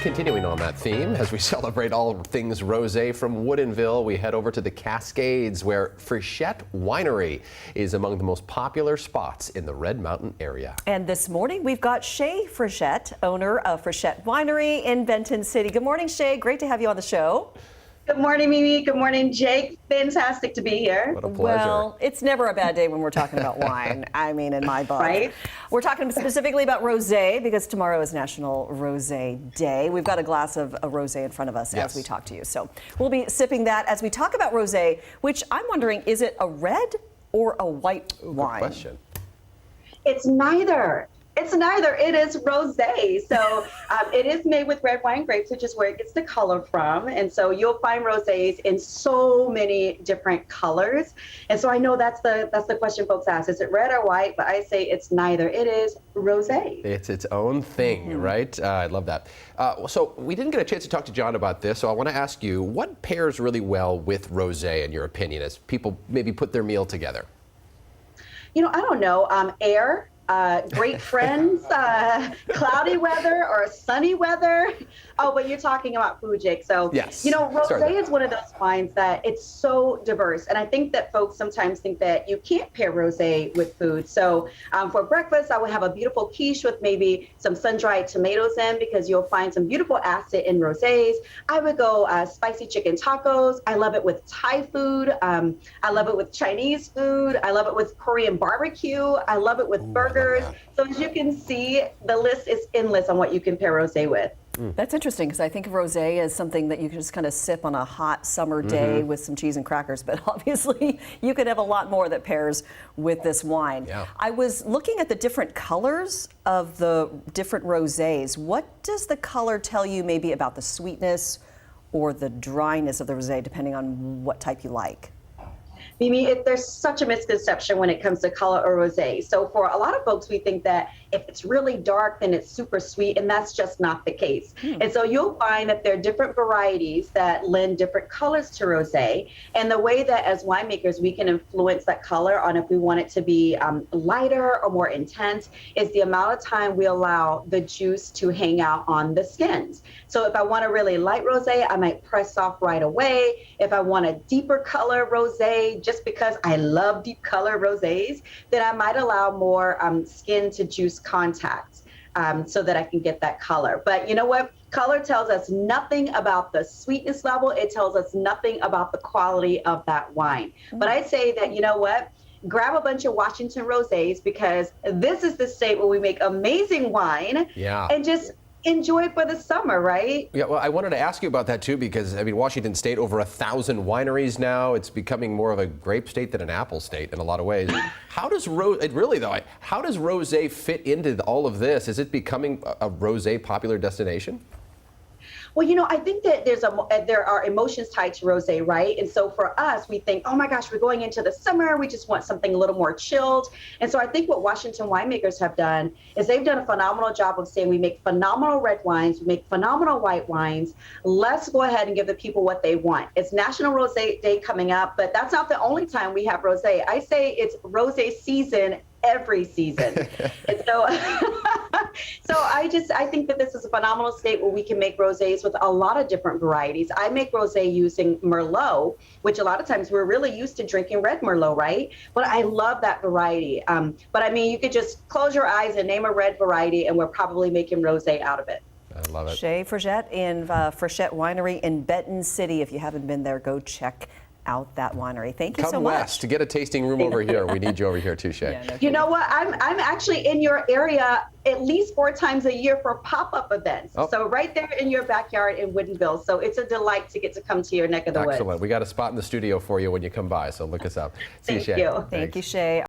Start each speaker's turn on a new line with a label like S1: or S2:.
S1: Continuing on that theme, as we celebrate all things rosé from Woodinville, we head over to the Cascades, where Frichette Winery is among the most popular spots in the Red Mountain area.
S2: And this morning, we've got Shae Frichette, owner of Frichette Winery in Benton City. Good morning, Shae. Great to have you on the show.
S3: Good morning, Mimi. Good morning, Jake. Fantastic to be here.
S1: What a pleasure.
S2: Well, it's never a bad day when we're talking about wine. I mean, in my book.
S3: Right?
S2: We're talking specifically about rosé because tomorrow is National Rosé Day. We've got a glass of a rosé in front of us as we talk to you. So we'll be sipping that as we talk about rosé, which I'm wondering, is it a red or a white wine?
S1: Good question.
S3: It's neither. It's neither. It is rosé. So it is made with red wine grapes, which is where it gets the color from. And so you'll find rosés in so many different colors. And so I know that's the question folks ask. Is it red or white? But I say it's neither. It is rosé.
S1: It's its own thing, right? I love that. So we didn't get a chance to talk to John about this, so I want to ask you, what pairs really well with rosé, in your opinion, as people maybe put their meal together?
S3: You know, I don't know. Air. Great friends, cloudy weather or sunny weather. Oh, but you're talking about food, Jake. So,
S1: yes.
S3: You know, rosé is one of those wines that it's so diverse. And I think that folks sometimes think that you can't pair rosé with food. So for breakfast, I would have a beautiful quiche with maybe some sun-dried tomatoes in, because you'll find some beautiful acid in rosés. I would go spicy chicken tacos. I love it with Thai food. I love it with Chinese food. I love it with Korean barbecue. I love it with burgers. So as you can see, the list is endless on what you can pair rosé with.
S2: That's interesting, because I think of rosé as something that you can just kind of sip on a hot summer day with some cheese and crackers, but obviously you could have a lot more that pairs with this wine.
S1: Yeah.
S2: I was looking at the different colors of the different rosés. What does the color tell you maybe about the sweetness or the dryness of the rosé, depending on what type you like?
S3: Mimi, there's such a misconception when it comes to color or rosé. So for a lot of folks, we think that if it's really dark, then it's super sweet, and that's just not the case. And so you'll find that there are different varieties that lend different colors to rosé. And the way that as winemakers, we can influence that color on if we want it to be lighter or more intense is the amount of time we allow the juice to hang out on the skins. So if I want a really light rosé, I might press off right away. If I want a deeper color rosé, just because I love deep color rosés, then I might allow more skin to juice contact so that I can get that color. But you know what? Color tells us nothing about the sweetness level. It tells us nothing about the quality of that wine. But I say that, you know what? Grab a bunch of Washington rosés, because this is the state where we make amazing wine.
S1: Yeah.
S3: And just enjoy it for the summer, right?
S1: Yeah, well, I wanted to ask you about that too, because I mean, Washington State, over 1,000 wineries now. It's becoming more of a grape state than an apple state in a lot of ways. How does how does rosé fit into all of this? Is it becoming a rosé popular destination?
S3: Well, you know, I think that there are emotions tied to rosé, right? And so for us, we think, oh my gosh, we're going into the summer. We just want something a little more chilled. And so I think what Washington winemakers have done is they've done a phenomenal job of saying we make phenomenal red wines, we make phenomenal white wines. Let's go ahead and give the people what they want. It's National Rosé Day coming up, but that's not the only time we have rosé. I say it's rosé season every season. And so I think that this is a phenomenal state where we can make rosés with a lot of different varieties. I make rosé using Merlot, which a lot of times we're really used to drinking red Merlot, right? But I love that variety. But I mean, you could just close your eyes and name a red variety, and we're probably making rosé out of it.
S1: I love it.
S2: Shae Frichette in Frichette Winery in Benton City. If you haven't been there, go check out that winery. Thank you so much.
S1: Come west to get a tasting room over here. We need you over here too, Shae.
S2: Yeah, no
S3: you know what? I'm actually in your area at least 4 times a year for pop-up events. Oh. So right there in your backyard in Woodinville. So it's a delight to get to come to your neck of the woods.
S1: Excellent. We got a spot in the studio for you when you come by, so look us up. See you, Shae.
S3: Thank you.
S2: Thank you, Shae.